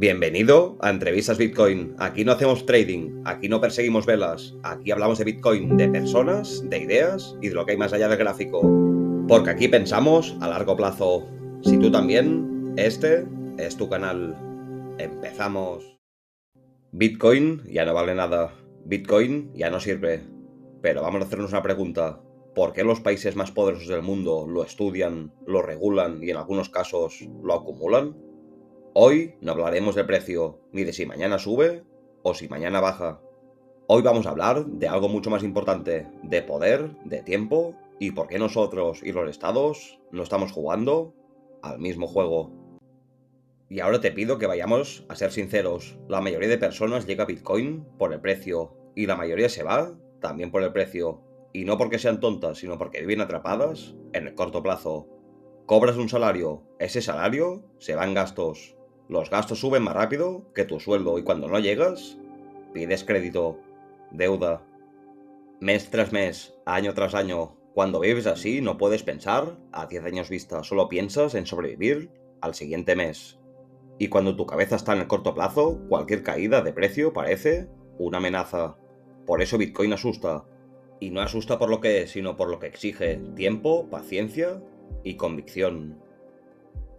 Bienvenido a Entrevistas Bitcoin. Aquí no hacemos trading, aquí no perseguimos velas, aquí hablamos de Bitcoin, de personas, de ideas y de lo que hay más allá del gráfico. Porque aquí pensamos a largo plazo. Si tú también, este es tu canal. Empezamos. Bitcoin ya no vale nada. Bitcoin ya no sirve. Pero vamos a hacernos una pregunta. ¿Por qué los países más poderosos del mundo lo estudian, lo regulan y en algunos casos lo acumulan? Hoy no hablaremos del precio, ni de si mañana sube o si mañana baja. Hoy vamos a hablar de algo mucho más importante, de poder, de tiempo y por qué nosotros y los estados no estamos jugando al mismo juego. Y ahora te pido que vayamos a ser sinceros. La mayoría de personas llega a Bitcoin por el precio y la mayoría se va también por el precio. Y no porque sean tontas, sino porque viven atrapadas en el corto plazo. Cobras un salario, ese salario se va en gastos. Los gastos suben más rápido que tu sueldo y cuando no llegas, pides crédito, deuda. Mes tras mes, año tras año, cuando vives así no puedes pensar a 10 años vista, solo piensas en sobrevivir al siguiente mes. Y cuando tu cabeza está en el corto plazo, cualquier caída de precio parece una amenaza. Por eso Bitcoin asusta. Y no asusta por lo que es, sino por lo que exige tiempo, paciencia y convicción.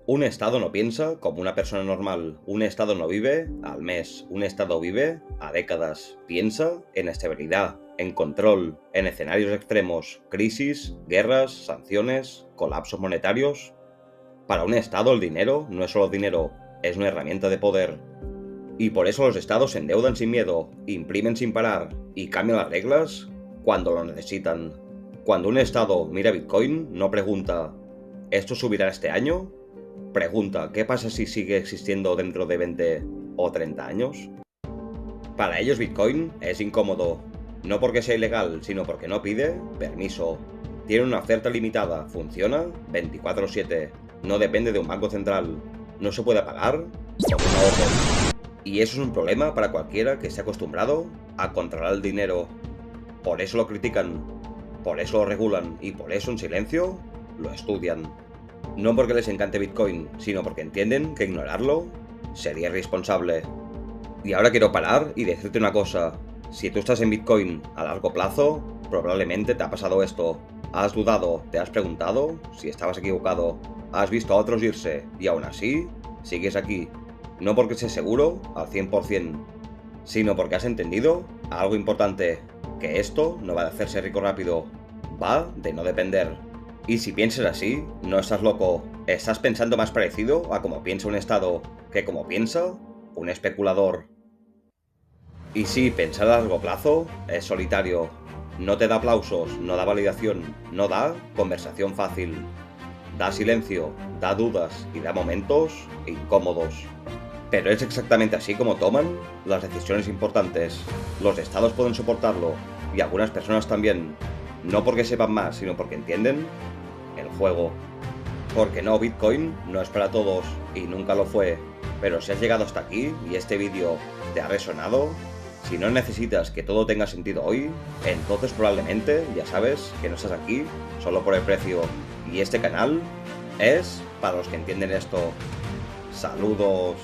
Un estado no piensa como una persona normal, un estado no vive al mes, un estado vive a décadas, piensa en estabilidad, en control, en escenarios extremos, crisis, guerras, sanciones, colapsos monetarios. Para un estado el dinero no es solo dinero, es una herramienta de poder. Y por eso los estados se endeudan sin miedo, imprimen sin parar y cambian las reglas cuando lo necesitan. Cuando un estado mira Bitcoin no pregunta ¿esto subirá este año? Pregunta, ¿qué pasa si sigue existiendo dentro de 20 o 30 años? Para ellos Bitcoin es incómodo, no porque sea ilegal, sino porque no pide permiso. Tiene una oferta limitada, funciona 24/7, no depende de un banco central, no se puede pagar con un ahorro. Y eso es un problema para cualquiera que esté acostumbrado a controlar el dinero. Por eso lo critican, por eso lo regulan y por eso en silencio lo estudian. No porque les encante Bitcoin, sino porque entienden que ignorarlo sería irresponsable. Y ahora quiero parar y decirte una cosa. Si tú estás en Bitcoin a largo plazo, probablemente te ha pasado esto. Has dudado, te has preguntado si estabas equivocado, has visto a otros irse y aún así sigues aquí. No porque estés seguro al 100%, sino porque has entendido algo importante, que esto no va de hacerse rico rápido, va de no depender. Y si piensas así, no estás loco, estás pensando más parecido a como piensa un estado que como piensa un especulador. Y sí, pensar a largo plazo es solitario, no te da aplausos, no da validación, no da conversación fácil, da silencio, da dudas y da momentos incómodos. Pero es exactamente así como toman las decisiones importantes. Los estados pueden soportarlo y algunas personas también, no porque sepan más, sino porque entienden el juego. Porque no, Bitcoin no es para todos y nunca lo fue. Pero si has llegado hasta aquí y este vídeo te ha resonado, si no necesitas que todo tenga sentido hoy, entonces probablemente ya sabes que no estás aquí solo por el precio. Y este canal es para los que entienden esto. Saludos.